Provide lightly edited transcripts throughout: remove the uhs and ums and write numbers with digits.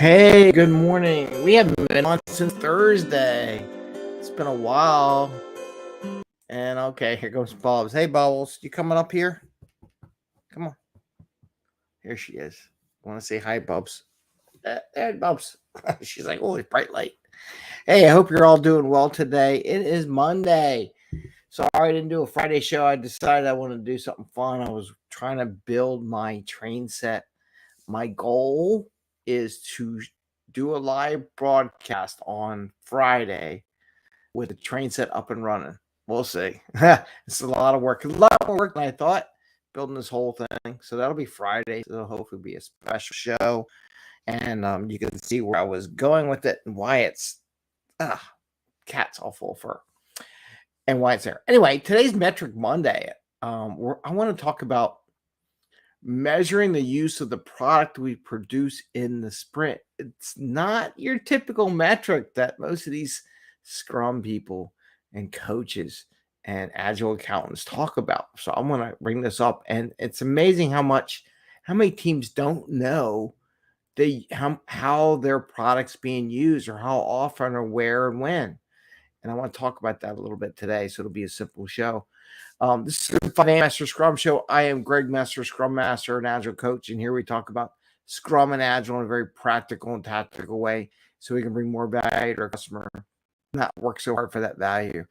Hey, good morning. We haven't been on since Thursday. It's been a while. And okay, here goes Bubbles. Hey, Bubbles, you coming up here? Come on. Here she is. Want to say hi, Bubs? There, Bubs. She's like, oh, it's bright light. Hey, I hope you're all doing well today. It is Monday. Sorry I didn't do a Friday show. I decided I wanted to do something fun. I was trying to build my train set. My goal is to do a live broadcast on Friday with the train set up and running. We'll see. It's a lot of work. A lot more work than I thought building this whole thing. So that'll be Friday. So it'll hopefully be a special show. And you can see where I was going with it and why it's cat's all full of fur and why it's there. Anyway, today's Metric Monday. I want to talk about measuring the use of the product we produce in the sprint. It's not your typical metric that most of these Scrum people and coaches and agile accountants talk about. So I'm going to bring this up, and it's amazing how many teams don't know how their product's being used or how often or where and when. And I want to talk about that a little bit today. So it'll be a simple show. This is the 5 a.m. Mester Scrum Show. I am Greg Mester, Scrum Master and Agile Coach, and here we talk about Scrum and Agile in a very practical and tactical way so we can bring more value to our customer, not work so hard for that value,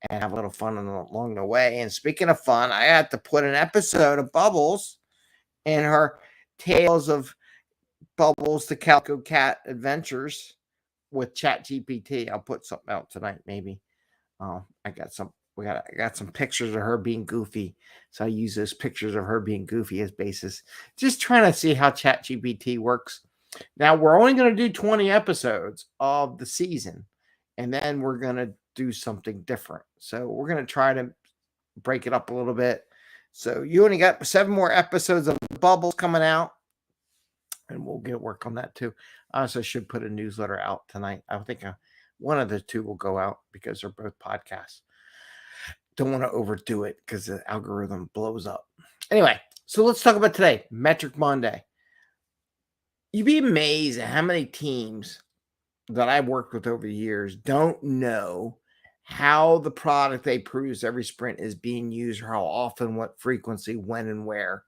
and have a little fun along the way. And speaking of fun, I had to put an episode of Bubbles in her Tales of Bubbles, the Calico Cat Adventures with ChatGPT. I'll put something out tonight, maybe. I got some pictures of her being goofy. So I use those pictures of her being goofy as basis. Just trying to see how ChatGPT works. Now, we're only going to do 20 episodes of the season, and then we're going to do something different. So we're going to try to break it up a little bit. So you only got 7 more episodes of Bubbles coming out, and we'll get work on that too. I also should put a newsletter out tonight. I think one of the two will go out because they're both podcasts. Don't want to overdo it because the algorithm blows up. Anyway, so let's talk about today, Metric Monday. You'd be amazed at how many teams that I've worked with over the years don't know how the product they produce every sprint is being used, or how often, what frequency, when, and where.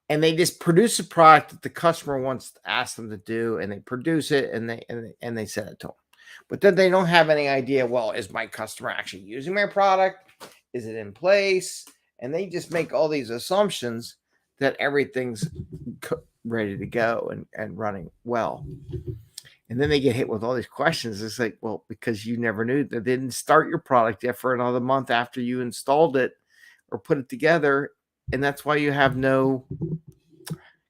And they just produce a product that the customer wants to ask them to do, and they produce it and they send it to them. But then they don't have any idea, well, is my customer actually using my product? Is it in place? And they just make all these assumptions that everything's ready to go and running well. And then they get hit with all these questions. It's like, well, because you never knew that they didn't start your product yet for another month after you installed it or put it together. And that's why you have no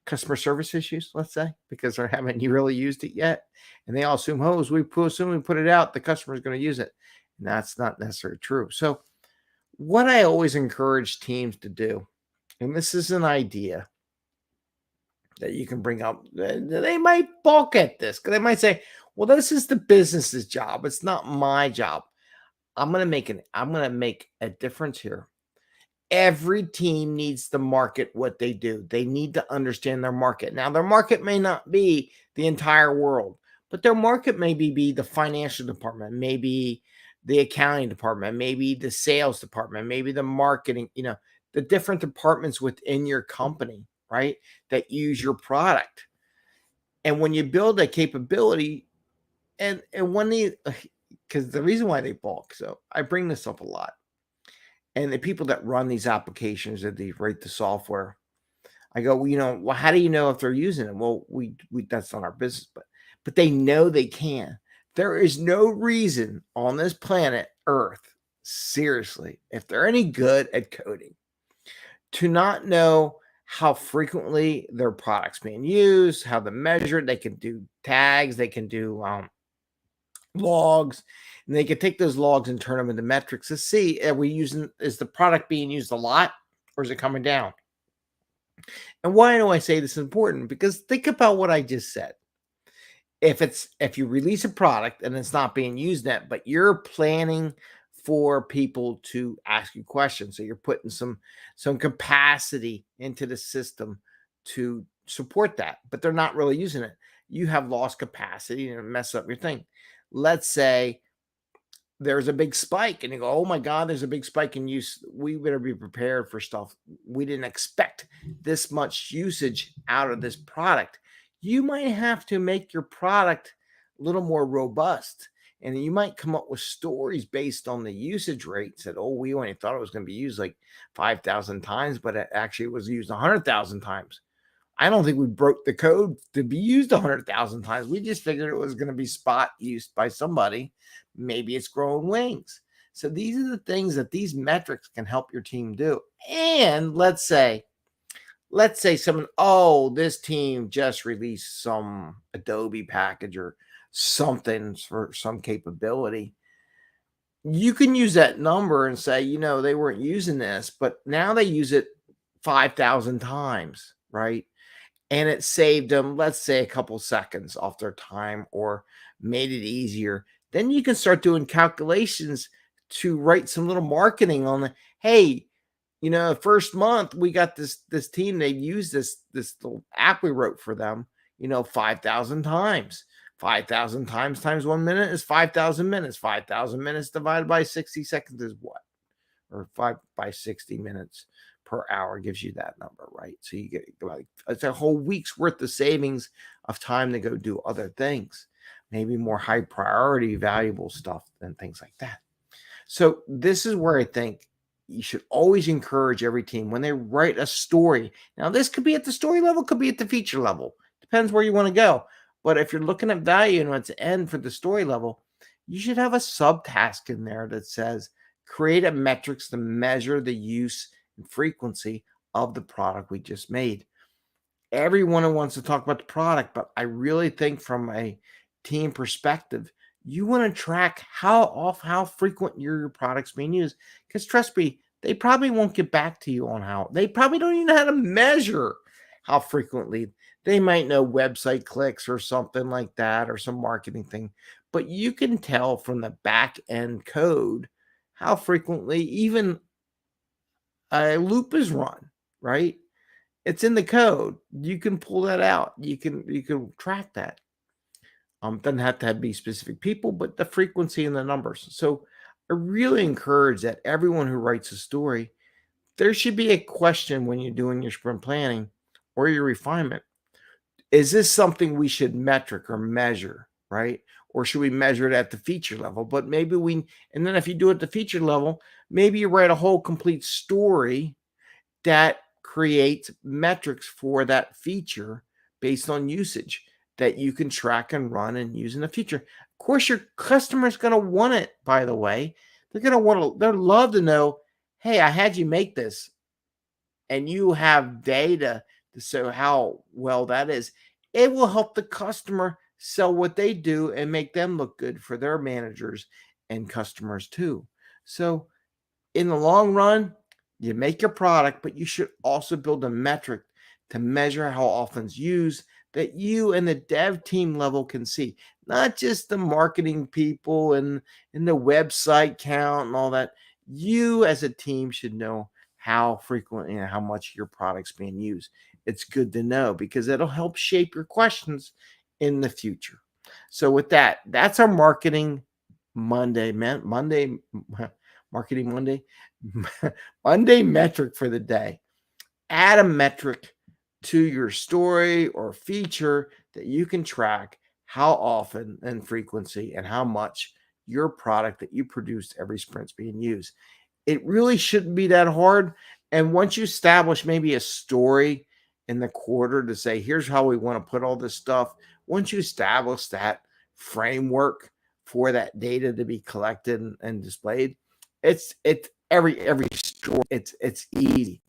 customer service issues, let's say, because they haven't really used it yet. And they all assume, as we put it out, the customer is going to use it. And that's not necessarily true. So what I always encourage teams to do, and this is an idea that you can bring up, they might balk at this because they might say, well, this is the business's job. It's not my job. I'm going to make a difference here. Every team needs to market what they do. They need to understand their market. Now, their market may not be the entire world, but their market may be the financial department, maybe the accounting department, maybe the sales department, maybe the marketing, the different departments within your company, right, that use your product. And when you build a capability, and when because the reason why they balk, so I bring this up a lot. And the people that run these applications, that they write the software, I go, well, how do you know if they're using it? Well, we that's not our business, but they know they can. There is no reason on this planet Earth, seriously, if they're any good at coding, to not know how frequently their product's being used, how to measure it. They can do tags, they can do logs, and they can take those logs and turn them into metrics to see, is the product being used a lot or is it coming down? And why do I say this is important? Because think about what I just said. If you release a product and it's not being used yet, but you're planning for people to ask you questions, so you're putting some capacity into the system to support that, but they're not really using it. You have lost capacity and mess up your thing. Let's say there's a big spike and you go, oh my God, there's a big spike in use. We better be prepared for stuff. We didn't expect this much usage out of this product. You might have to make your product a little more robust. And you might come up with stories based on the usage rates that, oh, we only thought it was going to be used like 5,000 times, but it actually was used 100,000 times. I don't think we broke the code to be used 100,000 times. We just figured it was going to be spot used by somebody. Maybe it's growing wings. So these are the things that these metrics can help your team do. And let's say someone, oh, this team just released some Adobe package or something for some capability. You can use that number and say, they weren't using this, but now they use it 5,000 times, right? And it saved them, let's say, a couple seconds off their time or made it easier. Then you can start doing calculations to write some little marketing on the, hey, the first month we got this team, they've used this little app we wrote for them, 5,000 times. 5,000 times 1 minute is 5,000 minutes. 5,000 minutes divided by 60 seconds is what? Or 5 by 60 minutes per hour gives you that number, right? So you get like it's a whole week's worth of savings of time to go do other things, maybe more high priority, valuable stuff and things like that. So this is where I think you should always encourage every team when they write a story. Now, this could be at the story level, could be at the feature level. Depends where you want to go. But if you're looking at value and what's end for the story level, you should have a subtask in there that says, create a metrics to measure the use and frequency of the product we just made. Everyone wants to talk about the product, but I really think from a team perspective, you want to track how frequent your product's being used. Because trust me, they probably won't get back to you on how. They probably don't even know how to measure how frequently. They might know website clicks or something like that or some marketing thing. But you can tell from the back end code how frequently even a loop is run, right? It's in the code. You can pull that out. You can track that. Doesn't have to be specific people, but the frequency and the numbers. So I really encourage that everyone who writes a story, there should be a question when you're doing your sprint planning or your refinement. Is this something we should metric or measure, right? Or should we measure it at the feature level? But maybe and then if you do it at the feature level, maybe you write a whole complete story that creates metrics for that feature based on usage that you can track and run and use in the future. Of course, your customer's going to want it, by the way. They'd love to know, hey, I had you make this and you have data to show how well that is. It will help the customer sell what they do and make them look good for their managers and customers too. So in the long run, you make your product, but you should also build a metric to measure how often it's used that you and the dev team level can see, not just the marketing people and the website count and all that. You as a team should know how frequently and how much your product's being used. It's good to know because it'll help shape your questions in the future. So with that, that's our marketing Monday, Monday Monday metric for the day. Add a metric to your story or feature that you can track how often and frequency and how much your product that you produced every sprint's being used. It really shouldn't be that hard. And once you establish maybe a story in the quarter to say, here's how we want to put all this stuff, once you establish that framework for that data to be collected and displayed, it's every story. It's easy.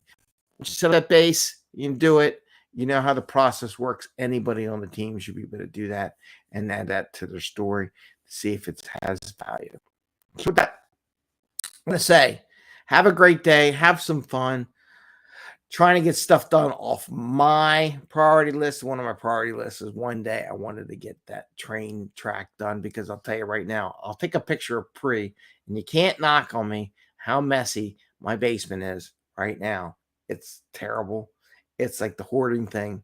Set that base, you can do it. You know how the process works. Anybody on the team should be able to do that and add that to their story to see if it has value. So with that, I'm going to say, have a great day. Have some fun. Trying to get stuff done off my priority list. One of my priority lists is one day I wanted to get that train track done because I'll tell you right now, I'll take a picture of pre and you can't knock on me how messy my basement is right now. It's terrible. It's like the hoarding thing.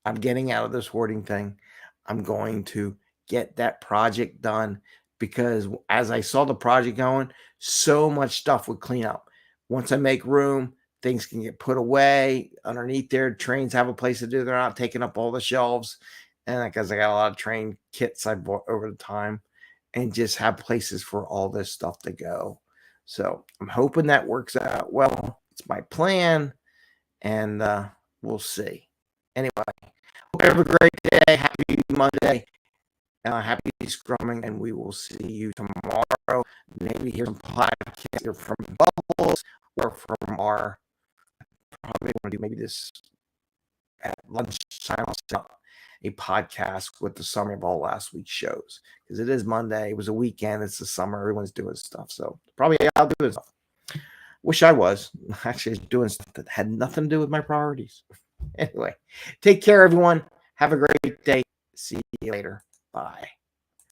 I'm getting out of this hoarding thing. I'm going to get that project done because as I saw the project going, so much stuff would clean up. Once I make room, things can get put away underneath there. Trains have a place to do. They're not taking up all the shelves. And because I got a lot of train kits I bought over the time and just have places for all this stuff to go. So I'm hoping that works out well. It's my plan, and we'll see. Anyway, hope you have a great day. Happy Monday. Happy Scrumming, and we will see you tomorrow. Maybe hear some podcasts either from Bubbles or from our, probably want to do maybe this at lunchtime, a podcast with the summary of all last week's shows, because it is Monday. It was a weekend. It's the summer. Everyone's doing stuff. So probably I'll do stuff. Wish I was actually doing stuff that had nothing to do with my priorities. Anyway, take care, everyone. Have a great day. See you later. Bye.